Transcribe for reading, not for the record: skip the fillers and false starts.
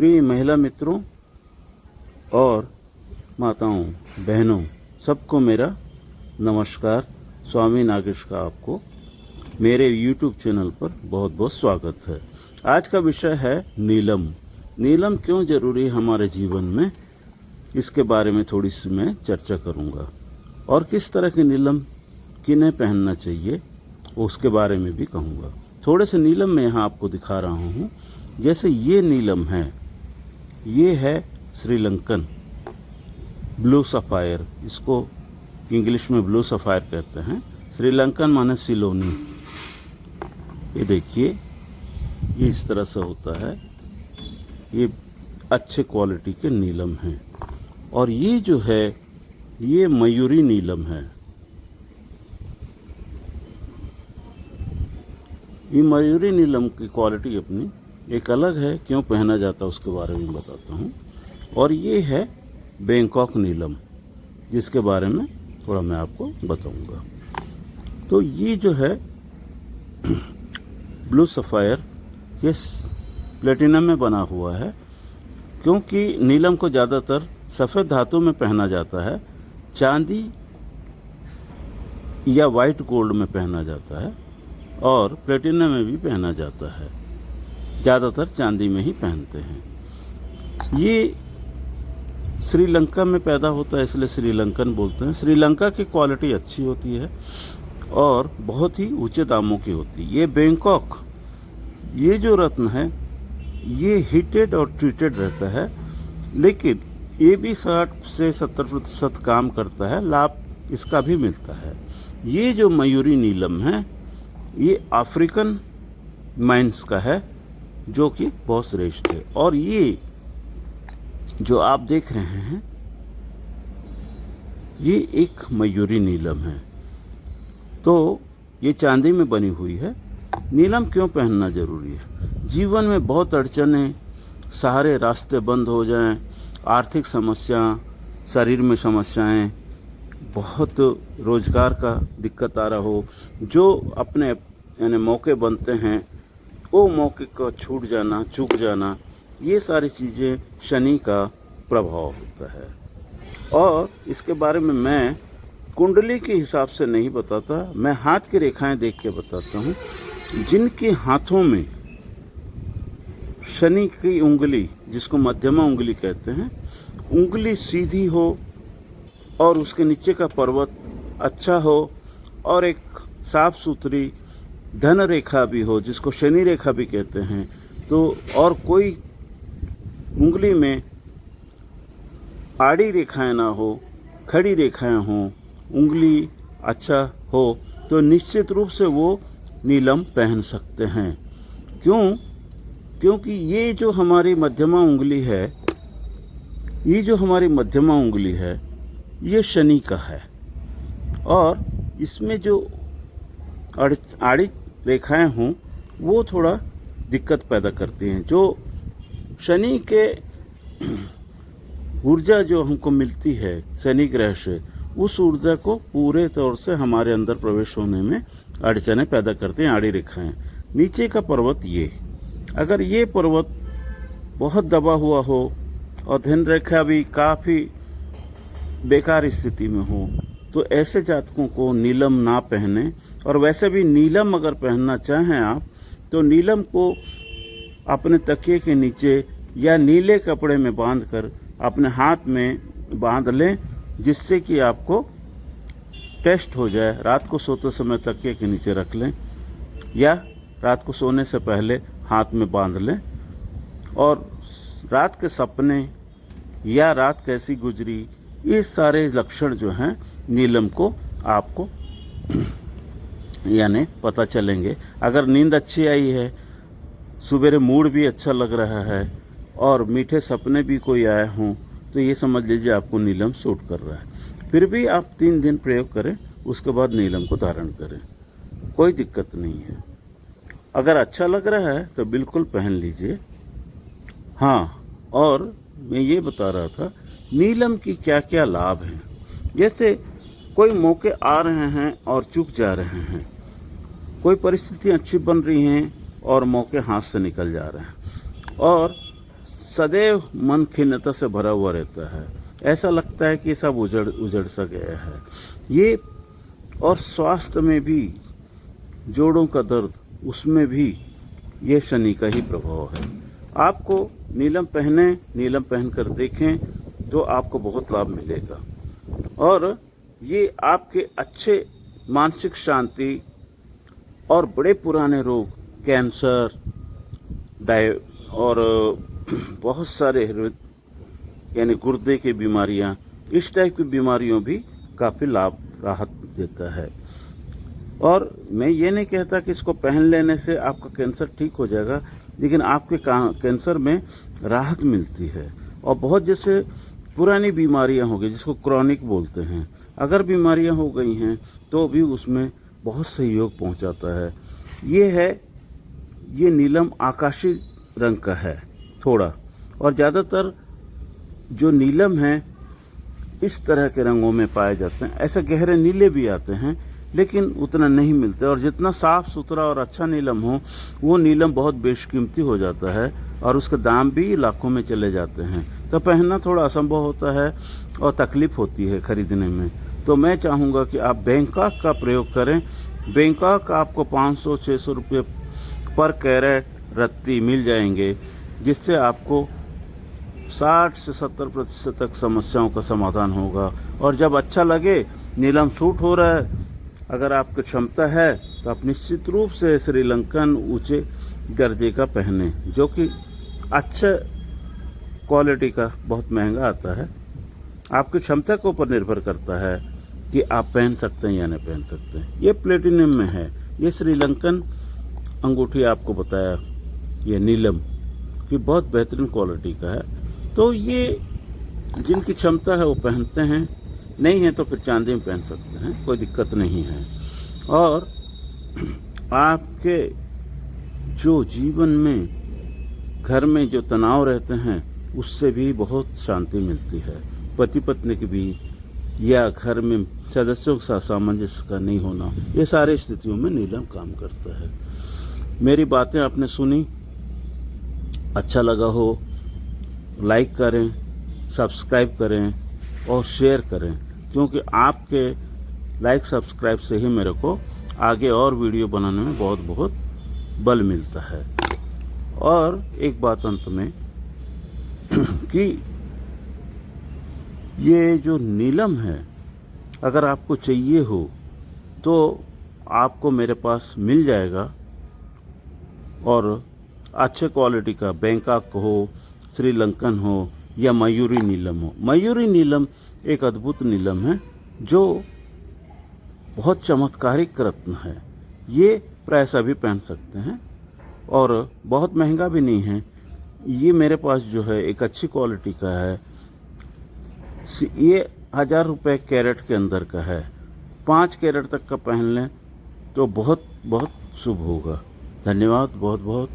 प्रिय महिला मित्रों और माताओं बहनों, सबको मेरा नमस्कार। स्वामी नागेश का आपको मेरे YouTube चैनल पर बहुत बहुत स्वागत है। आज का विषय है नीलम। नीलम क्यों जरूरी है हमारे जीवन में, इसके बारे में थोड़ी सी मैं चर्चा करूंगा। और किस तरह की नीलम किन्हें पहनना चाहिए उसके बारे में भी कहूँगा। थोड़े से नीलम मैं यहाँ आपको दिखा रहा हूँ। जैसे ये नीलम है, ये है श्रीलंकन ब्लू सफ़ायर, इसको इंग्लिश में ब्लू सफ़ायर कहते हैं। श्रीलंकन माने सिलोनी। ये देखिए, ये इस तरह से होता है। ये अच्छे क्वालिटी के नीलम हैं। और ये जो है, ये मयूरी नीलम है। ये मयूरी नीलम की क्वालिटी अपनी एक अलग है। क्यों पहना जाता है उसके बारे में बताता हूँ। और ये है बैंकॉक नीलम, जिसके बारे में थोड़ा मैं आपको बताऊंगा। तो ये जो है ब्लू सफ़ायर, ये प्लेटिनम में बना हुआ है। क्योंकि नीलम को ज़्यादातर सफ़ेद धातु में पहना जाता है, चांदी या वाइट गोल्ड में पहना जाता है, और प्लेटिनम में भी पहना जाता है। ज़्यादातर चांदी में ही पहनते हैं। ये श्रीलंका में पैदा होता है, इसलिए श्रीलंकन बोलते हैं। श्रीलंका की क्वालिटी अच्छी होती है और बहुत ही ऊंचे दामों की होती है। ये बैंकॉक, ये जो रत्न है, ये हीटेड और ट्रीटेड रहता है, लेकिन ये भी 60 से 70% काम करता है। लाभ इसका भी मिलता है। ये जो मयूरी नीलम है, ये अफ्रीकन माइंस का है, जो कि बहुत श्रेष्ठ है। और ये जो आप देख रहे हैं, ये एक मयूरी नीलम है। तो ये चांदी में बनी हुई है। नीलम क्यों पहनना जरूरी है? जीवन में बहुत अड़चनें, सारे रास्ते बंद हो जाएं, आर्थिक समस्या, शरीर में समस्याएं, बहुत रोजगार का दिक्कत आ रहा हो, जो अपने यानी मौके बनते हैं, वो मौके का छूट जाना, चूक जाना, ये सारी चीज़ें शनि का प्रभाव होता है। और इसके बारे में मैं कुंडली के हिसाब से नहीं बताता, मैं हाथ की रेखाएं देख के बताता हूँ। जिनके हाथों में शनि की उंगली, जिसको मध्यमा उंगली कहते हैं, उंगली सीधी हो और उसके नीचे का पर्वत अच्छा हो, और एक साफ सुथरी धन रेखा भी हो, जिसको शनि रेखा भी कहते हैं, तो और कोई उंगली में आड़ी रेखाएं ना हो, खड़ी रेखाएं हों, उंगली अच्छा हो, तो निश्चित रूप से वो नीलम पहन सकते हैं। क्यों? क्योंकि ये जो हमारी मध्यमा उंगली है, ये जो हमारी मध्यमा उंगली है, ये शनि का है। और इसमें जो आड़ी रेखाएं हों, वो थोड़ा दिक्कत पैदा करती हैं। जो शनि के ऊर्जा जो हमको मिलती है शनि ग्रह से, उस ऊर्जा को पूरे तौर से हमारे अंदर प्रवेश होने में अड़चनें पैदा करते हैं आड़ी रेखाएं। नीचे का पर्वत, ये अगर ये पर्वत बहुत दबा हुआ हो और धन रेखा भी काफ़ी बेकार स्थिति में हो, तो ऐसे जातकों को नीलम ना पहने। और वैसे भी नीलम अगर पहनना चाहें आप, तो नीलम को अपने तकिए के नीचे या नीले कपड़े में बांधकर अपने हाथ में बांध लें, जिससे कि आपको टेस्ट हो जाए। रात को सोते समय तकिए के नीचे रख लें, या रात को सोने से पहले हाथ में बांध लें। और रात के सपने या रात कैसी गुजरी, ये सारे लक्षण जो हैं नीलम को आपको यानी पता चलेंगे। अगर नींद अच्छी आई है, सुबह मूड भी अच्छा लग रहा है, और मीठे सपने भी कोई आए हों, तो ये समझ लीजिए आपको नीलम सूट कर रहा है। फिर भी आप 3 दिन प्रयोग करें, उसके बाद नीलम को धारण करें, कोई दिक्कत नहीं है। अगर अच्छा लग रहा है तो बिल्कुल पहन लीजिए। हाँ, और मैं ये बता रहा था नीलम की क्या क्या लाभ हैं। जैसे कोई मौके आ रहे हैं और चूक जा रहे हैं, कोई परिस्थितियाँ अच्छी बन रही हैं और मौके हाथ से निकल जा रहे हैं, और सदैव मन खिन्नता से भरा हुआ रहता है। ऐसा लगता है कि सब उजड़ सा गया है। ये और स्वास्थ्य में भी, जोड़ों का दर्द, उसमें भी ये शनि का ही प्रभाव है। आपको नीलम पहन कर देखें तो आपको बहुत लाभ मिलेगा। और ये आपके अच्छे मानसिक शांति और बड़े पुराने रोग, कैंसर, और बहुत सारे यानी गुर्दे की बीमारियां, इस टाइप की बीमारियों भी काफ़ी राहत देता है। और मैं ये नहीं कहता कि इसको पहन लेने से आपका कैंसर ठीक हो जाएगा, लेकिन आपके कैंसर में राहत मिलती है। और बहुत जैसे पुरानी बीमारियां हो गई, जिसको क्रॉनिक बोलते हैं, अगर बीमारियां हो गई हैं तो भी उसमें बहुत सहयोग पहुंचाता है। ये नीलम आकाशी रंग का है थोड़ा, और ज़्यादातर जो नीलम है इस तरह के रंगों में पाए जाते हैं। ऐसे गहरे नीले भी आते हैं लेकिन उतना नहीं मिलते, और जितना साफ सुथरा और अच्छा नीलम हो वो नीलम बहुत बेशकीमती हो जाता है और उसके दाम भी लाखों में चले जाते हैं। तो पहनना थोड़ा असंभव होता है और तकलीफ होती है खरीदने में। तो मैं चाहूँगा कि आप बैंकॉक का प्रयोग करें। बैंकॉक आपको 500-600 रुपये पर कैरेट रत्ती मिल जाएंगे, जिससे आपको 60 से 70% तक समस्याओं का समाधान होगा। और जब अच्छा लगे, नीलम सूट हो रहा है, अगर आपकी क्षमता है तो आप निश्चित रूप से श्रीलंकन ऊंचे दर्जे का पहने, जो कि अच्छे क्वालिटी का बहुत महंगा आता है। आपकी क्षमता के ऊपर निर्भर करता है कि आप पहन सकते हैं या नहीं पहन सकते हैं। ये प्लेटिनम में है, ये श्रीलंकन अंगूठी आपको बताया, ये नीलम की बहुत बेहतरीन क्वालिटी का है। तो ये जिनकी क्षमता है वो पहनते हैं, नहीं है तो फिर चांदी में पहन सकते हैं, कोई दिक्कत नहीं है। और आपके जो जीवन में, घर में जो तनाव रहते हैं, उससे भी बहुत शांति मिलती है। पति पत्नी के बीच या घर में सदस्यों के साथ सामंजस्य का नहीं होना, ये सारी स्थितियों में नीलम काम करता है। मेरी बातें आपने सुनी, अच्छा लगा हो, लाइक करें, सब्सक्राइब करें और शेयर करें, क्योंकि आपके लाइक सब्सक्राइब से ही मेरे को आगे और वीडियो बनाने में बहुत बहुत बल मिलता है। और एक बात अंत में कि ये जो नीलम है, अगर आपको चाहिए हो तो आपको मेरे पास मिल जाएगा। और अच्छे क्वालिटी का बैंकॉक हो, श्रीलंकन हो या मयूरी नीलम हो। मयूरी नीलम एक अद्भुत नीलम है जो बहुत चमत्कारिक रत्न है। ये प्राय सभी पहन सकते हैं और बहुत महंगा भी नहीं है। ये मेरे पास जो है एक अच्छी क्वालिटी का है। ये 1000 रुपये कैरेट के अंदर का है। 5 कैरेट तक का पहन लें तो बहुत बहुत शुभ होगा। धन्यवाद बहुत बहुत।